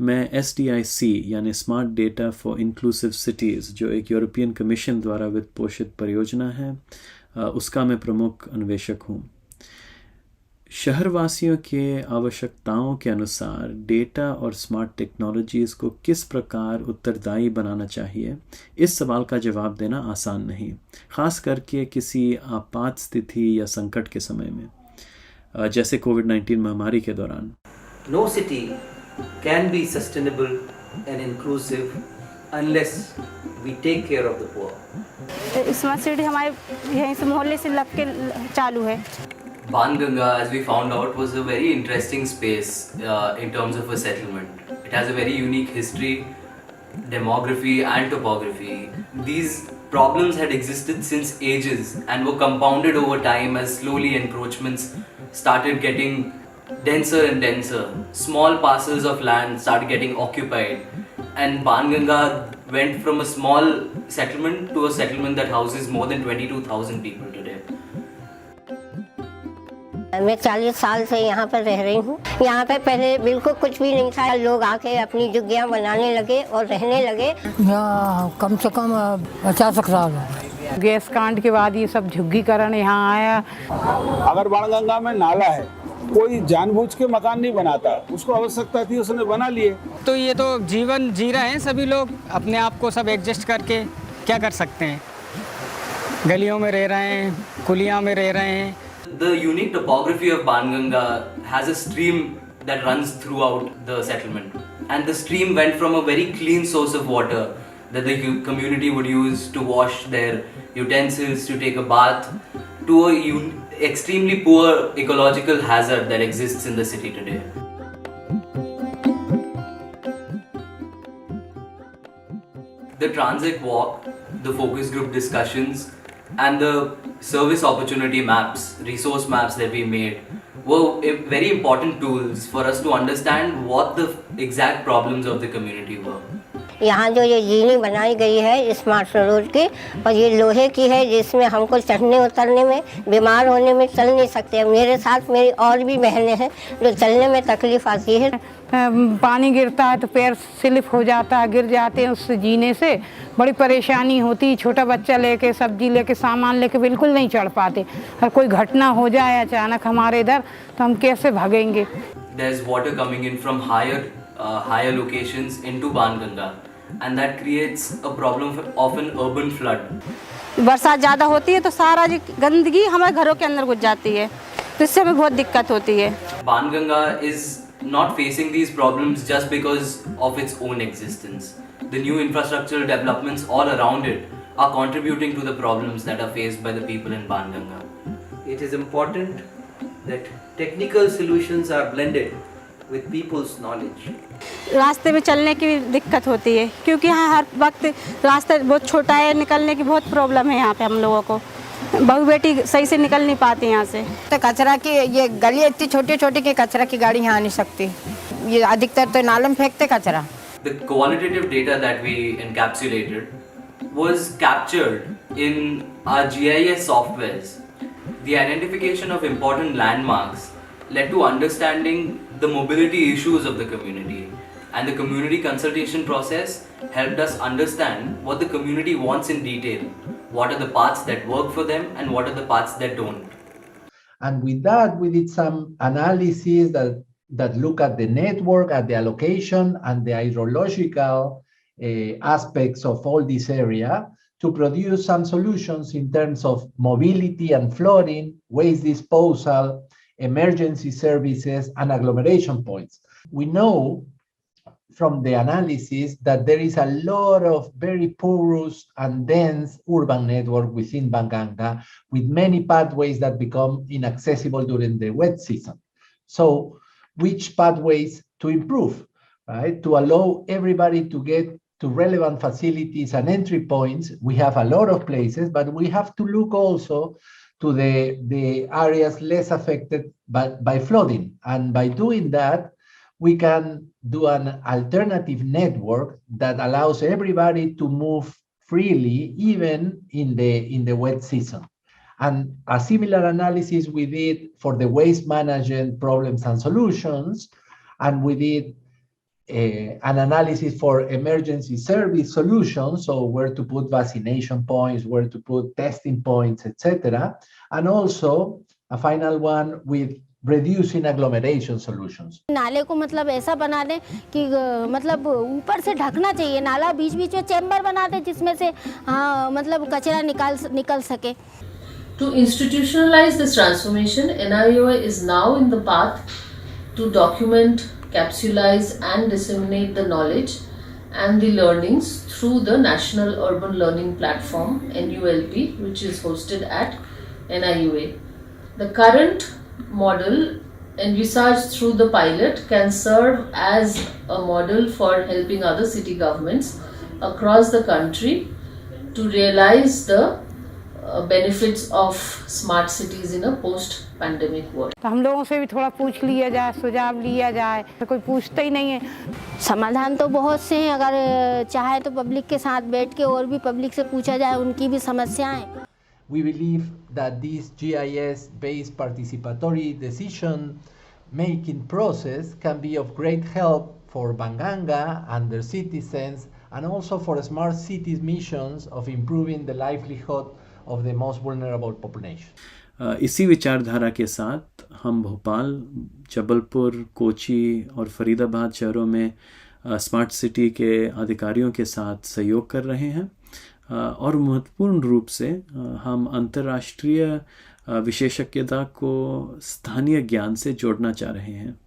मैं SDIC यानी smart data for inclusive cities, जो एक यूरोपियन कमीशन द्वारा वित्त पोषित परियोजना है, उसका मैं प्रमुख अन्वेषक हूँ। शहरवासियों के आवश्यकताओं के अनुसार डेटा और स्मार्ट टेक्नोलॉजीज़ को किस प्रकार उत्तरदायी बनाना चाहिए, इस सवाल का जवाब देना आसान नहीं, ख़ास करके किसी आपात स्थिति या संकट के समय में, जैसे कोविड-19 महामारी के दौरान। No city can be sustainable and inclusive unless we take care of the poor. Smart city हमारे यहीं से मोहल्ले से लग के चालू है। Banganga, as we found out, was a very interesting space in terms of a settlement. It has a very unique history, demography and topography. These problems had existed since ages and were compounded over time as slowly encroachments started getting denser and denser. Small parcels of land started getting occupied, and Banganga went from a small settlement to a settlement that houses more than 22,000 people today. मैं 40 साल से यहाँ पर रह रही हूँ। यहाँ पे पहले बिल्कुल कुछ भी नहीं था, लोग आके अपनी झुग्गियाँ बनाने लगे और रहने लगे। यहाँ कम से कम 50 साल हो। गैस कांड के बाद ये सब झुग्गीकरण यहाँ आया। अगर बाणगंगा में नाला है, कोई जानबूझ के मकान नहीं बनाता, उसको आवश्यकता थी उसने बना लिए। तो ये तो जीवन जी रहे हैं सभी लोग, अपने आप को सब एडजस्ट करके क्या कर सकते हैं। गलियों में रह रहे हैं, कुलियाँ में रह रहे हैं। The unique topography of Banganga has a stream that runs throughout the settlement, and the stream went from a very clean source of water that the community would use to wash their utensils, to take a bath, to a extremely poor ecological hazard that exists in the city today. The transit walk, the focus group discussions, and the service opportunity maps, resource maps that we made were very important tools for us to understand what the exact problems of the community were. यहाँ जो ये जीनी बनाई गई है smart road की, और ये लोहे की है, जिसमें हमको चढ़ने उतरने में, बीमार होने में चल नहीं सकते। मेरे साथ मेरी और भी बहनें हैं जो चलने में तकलीफ आती है। पानी गिरता है तो पैर स्लिप हो जाता है, गिर जाते हैं, उससे जीने से बड़ी परेशानी होती। छोटा बच्चा लेके, सब्जी लेके, सामान लेके बिल्कुल नहीं चढ़ पाते। और कोई घटना हो जाए अचानक हमारे इधर, तो हम कैसे भागेंगे। There's water coming in from higher locations into Banganga, and that creates a problem of an urban flood. बरसात ज़्यादा होती है तो सारा गंदगी हमारे घरों के अंदर घुस जाती है, तो इससे हमें बहुत दिक्कत होती है। Banganga is not facing these problems just because of its own existence. The new infrastructural developments all around it are contributing to the problems that are faced by the people in Banganga. It is important that technical solutions are blended with people's knowledge. रास्ते में चलने की दिक्कत होती है, क्योंकि यहाँ हर वक्त रास्ता बहुत छोटा है, निकलने की बहुत प्रॉब्लम है यहाँ पे हम लोगों को। बहू बेटी सही से निकल नहीं पाती यहाँ से। तो कचरा की ये गली इतनी छोटी छोटी कि कचरा की गाड़ी यहाँ नहीं सकती, ये अधिकतर तो नाले में फेंकते कचरा। The qualitative data that we encapsulated was captured in our GIS softwares. The identification of important landmarks led to understanding the mobility issues of the community, and the community consultation process helped us understand what the community wants in detail, what are the parts that work for them and what are the parts that don't. And with that, we did some analysis that look at the network, at the allocation and the hydrological aspects of all this area to produce some solutions in terms of mobility and flooding, waste disposal, emergency services, and agglomeration points. We know from the analysis that there is a lot of very porous and dense urban network within Banganga, with many pathways that become inaccessible during the wet season. So which pathways to improve, right? To allow everybody to get to relevant facilities and entry points. We have a lot of places, but we have to look also to the areas less affected by flooding. And by doing that, we can do an alternative network that allows everybody to move freely, even in the wet season. And a similar analysis we did for the waste management problems and solutions, and we did an analysis for emergency service solutions, so where to put vaccination points, where to put testing points, etc. And also a final one with reducing agglomeration solutions. नाले को मतलब ऐसा बना दें कि मतलब ऊपर से ढकना चाहिए नाला, बीच बीच में चैम्बर बना दें जिसमें से हाँ मतलब कचरा निकल सके. To institutionalize this transformation, NIUI is now in the path to document, capsulize and disseminate the knowledge and the learnings through the National Urban Learning Platform NULP, which is hosted at NIUA. The current model envisaged through the pilot can serve as a model for helping other city governments across the country to realize the benefits of smart cities in a post-pandemic world. तो हम लोगों से भी थोड़ा पूछ लिया जाए, सुझाव लिया जाए, तो कोई पूछता ही नहीं है. समाधान तो बहुत से हैं, अगर चाहे तो पब्लिक के साथ बैठ के और भी पब्लिक से पूछा जाए उनकी भी समस्याएं. We believe that this GIS-based participatory decision-making process can be of great help for Banganga and their citizens, and also for smart cities missions of improving the livelihood of the most vulnerable population. इसी विचारधारा के साथ हम भोपाल, जबलपुर, कोची और फरीदाबाद शहरों में smart city के अधिकारियों के साथ सहयोग कर रहे हैं और महत्वपूर्ण रूप से हम अंतर्राष्ट्रीय विशेषज्ञता को स्थानीय ज्ञान से जोड़ना चाह रहे हैं.